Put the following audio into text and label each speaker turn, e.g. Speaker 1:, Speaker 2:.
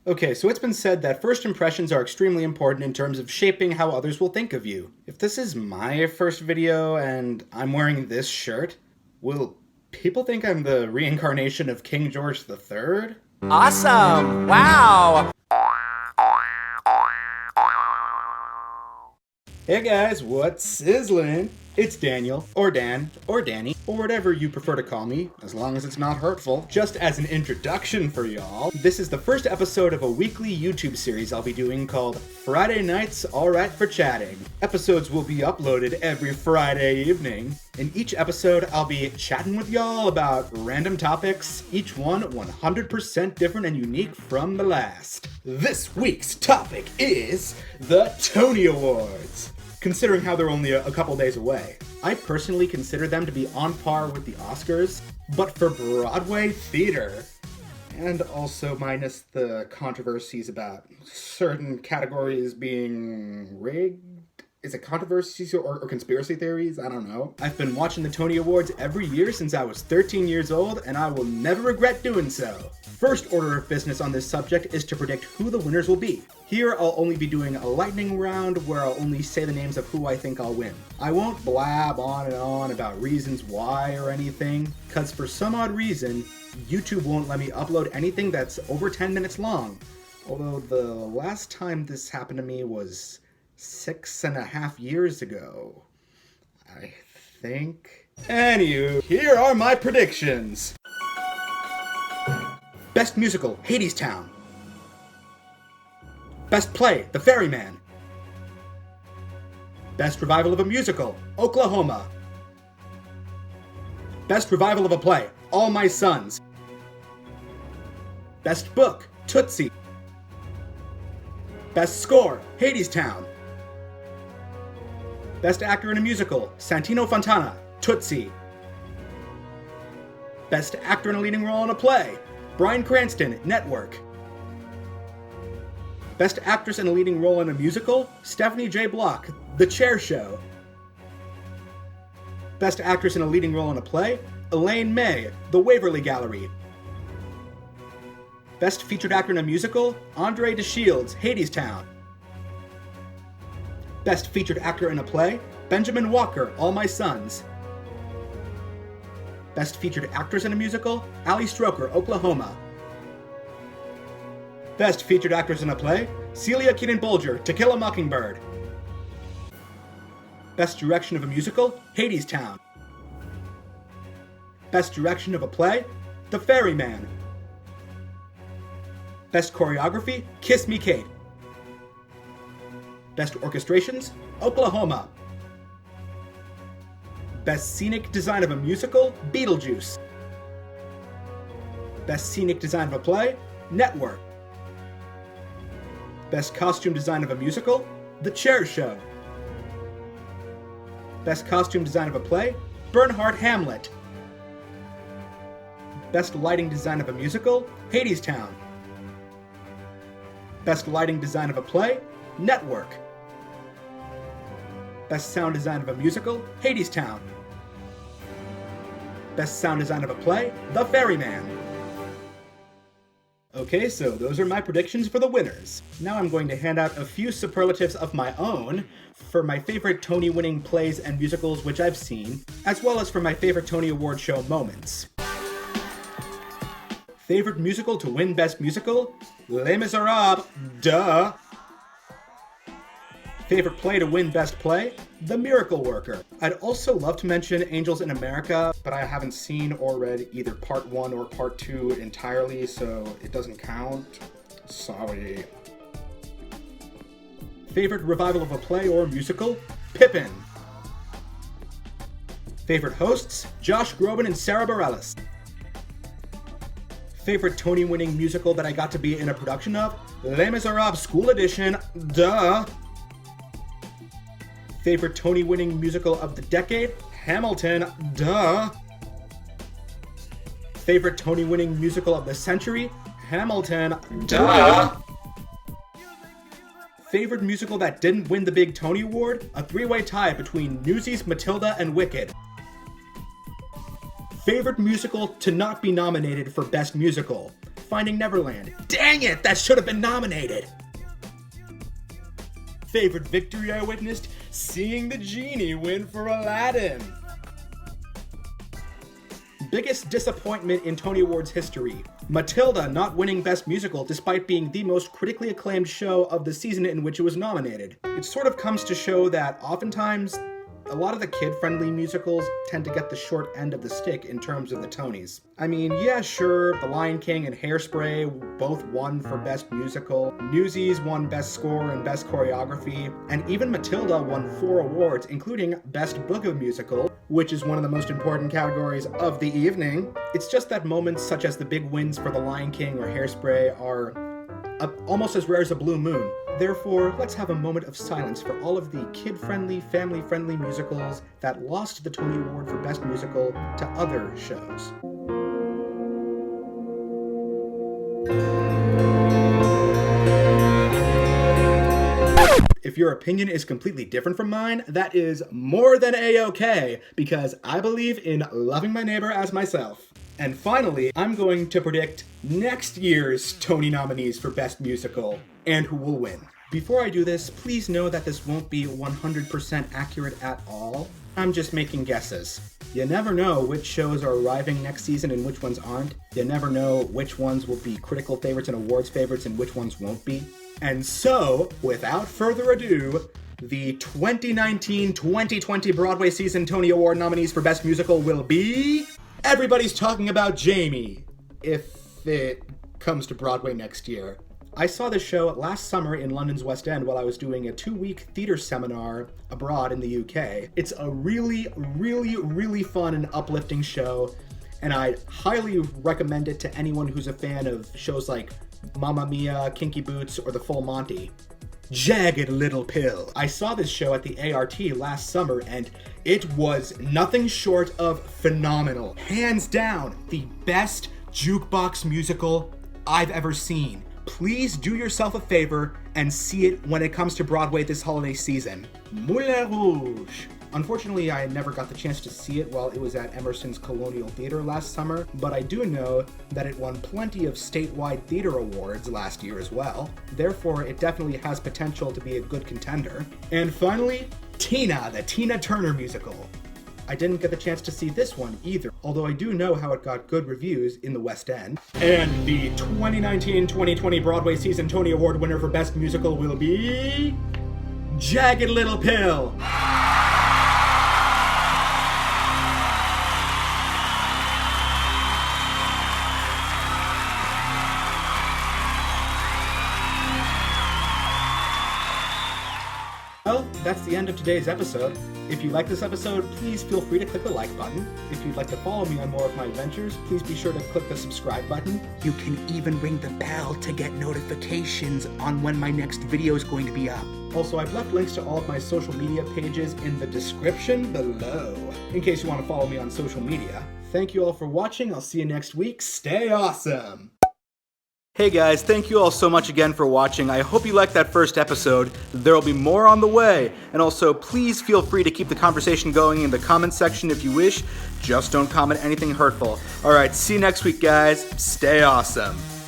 Speaker 1: Okay, so it's been said that first impressions are extremely important in terms of shaping how others will think of you. If this is my first video and I'm wearing this shirt, will people think I'm the reincarnation of King George III?
Speaker 2: Awesome! Wow!
Speaker 1: Hey guys, what's sizzling? It's Daniel, or Dan, or Danny, or whatever you prefer to call me, as long as it's not hurtful. Just as an introduction for y'all, this is the first episode of a weekly YouTube series I'll be doing called Friday Nights Alright for Chatting. Episodes will be uploaded every Friday evening. In each episode, I'll be chatting with y'all about random topics, each one 100% different and unique from the last. This week's topic is the Tony Awards. Considering how they're only a couple days away, I personally consider them to be on par with the Oscars, but for Broadway theater. And also minus the controversies about certain categories being rigged. Is it controversies or conspiracy theories? I don't know. I've been watching the Tony Awards every year since I was 13 years old, and I will never regret doing so. First order of business on this subject is to predict who the winners will be. Here I'll only be doing a lightning round where I'll only say the names of who I think I'll win. I won't blab on and on about reasons why or anything, cause for some odd reason, YouTube won't let me upload anything that's over 10 minutes long. Although the last time this happened to me was 6.5 years ago, I think. Anywho, here are my predictions. Best Musical, Hadestown. Best Play, The Ferryman. Best Revival of a Musical, Oklahoma. Best Revival of a Play, All My Sons. Best Book, Tootsie. Best Score, Hadestown. Best Actor in a Musical, Santino Fontana, Tootsie. Best Actor in a Leading Role in a Play, Bryan Cranston, Network. Best Actress in a Leading Role in a Musical, Stephanie J. Block, The Chair Show. Best Actress in a Leading Role in a Play, Elaine May, The Waverly Gallery. Best Featured Actor in a Musical, Andre DeShields, Hadestown. Best Featured Actor in a Play, Benjamin Walker, All My Sons. Best Featured Actress in a Musical, Ali Stroker, Oklahoma. Best Featured Actress in a Play, Celia Keenan-Bolger, To Kill a Mockingbird. Best Direction of a Musical, Hadestown. Best Direction of a Play, The Ferryman. Best Choreography, Kiss Me Kate. Best Orchestrations, Oklahoma. Best Scenic Design of a Musical, Beetlejuice. Best Scenic Design of a Play, Network. Best Costume Design of a Musical, The Chair Show. Best Costume Design of a Play, Bernhardt Hamlet. Best Lighting Design of a Musical, Hadestown. Best Lighting Design of a Play, Network. Best Sound Design of a Musical, Hadestown. Best Sound Design of a Play, The Ferryman. Okay, so those are my predictions for the winners. Now I'm going to hand out a few superlatives of my own for my favorite Tony-winning plays and musicals which I've seen, as well as for my favorite Tony Award show moments. Favorite musical to win Best Musical? Les Miserables, duh! Favorite play to win Best Play? The Miracle Worker. I'd also love to mention Angels in America, but I haven't seen or read either Part 1 or Part 2 entirely, so it doesn't count. Sorry. Favorite revival of a play or musical? Pippin. Favorite hosts? Josh Groban and Sarah Bareilles. Favorite Tony-winning musical that I got to be in a production of? Les Miserables School Edition, duh! Favorite Tony-winning musical of the decade? Hamilton, duh! Favorite Tony-winning musical of the century? Hamilton, duh! Favorite musical that didn't win the big Tony Award? A three-way tie between Newsies, Matilda, and Wicked. Favorite musical to not be nominated for Best Musical? Finding Neverland. Dang it, that should have been nominated! Favorite victory I witnessed? Seeing the genie win for Aladdin. Biggest disappointment in Tony Awards history. Matilda not winning Best Musical despite being the most critically acclaimed show of the season in which it was nominated. It sort of comes to show that oftentimes a lot of the kid-friendly musicals tend to get the short end of the stick in terms of the Tonys. I mean, yeah, sure, The Lion King and Hairspray both won for Best Musical, Newsies won Best Score and Best Choreography, and even Matilda won 4 awards, including Best Book of Musical, which is one of the most important categories of the evening. It's just that moments such as the big wins for The Lion King or Hairspray are almost as rare as a blue moon. Therefore, let's have a moment of silence for all of the kid-friendly, family-friendly musicals that lost the Tony Award for Best Musical to other shows. If your opinion is completely different from mine, that is more than a-okay, because I believe in loving my neighbor as myself. And finally, I'm going to predict next year's Tony nominees for Best Musical and who will win. Before I do this, please know that this won't be 100% accurate at all. I'm just making guesses. You never know which shows are arriving next season and which ones aren't. You never know which ones will be critical favorites and awards favorites and which ones won't be. And so, without further ado, the 2019-2020 Broadway season Tony Award nominees for Best Musical will be... Everybody's Talking About Jamie, if it comes to Broadway next year. I saw this show last summer in London's West End while I was doing a 2-week theater seminar abroad in the UK. It's a really, really, really fun and uplifting show, and I highly recommend it to anyone who's a fan of shows like Mamma Mia, Kinky Boots, or The Full Monty. Jagged Little Pill. I saw this show at the ART last summer, and it was nothing short of phenomenal. Hands down, the best jukebox musical I've ever seen. Please do yourself a favor and see it when it comes to Broadway this holiday season. Moulin Rouge. Unfortunately, I never got the chance to see it while it was at Emerson's Colonial Theater last summer, but I do know that it won plenty of statewide theater awards last year as well. Therefore, it definitely has potential to be a good contender. And finally, Tina, the Tina Turner musical. I didn't get the chance to see this one either, although I do know how it got good reviews in the West End. And the 2019-2020 Broadway season Tony Award winner for Best Musical will be... Jagged Little Pill! Well, that's the end of today's episode. If you like this episode, please feel free to click the like button. If you'd like to follow me on more of my adventures, please be sure to click the subscribe button. You can even ring the bell to get notifications on when my next video is going to be up. Also, I've left links to all of my social media pages in the description below, in case you want to follow me on social media. Thank you all for watching. I'll see you next week. Stay awesome! Hey guys, thank you all so much again for watching. I hope you liked that first episode. There will be more on the way. And also, please feel free to keep the conversation going in the comment section if you wish. Just don't comment anything hurtful. Alright, see you next week guys. Stay awesome.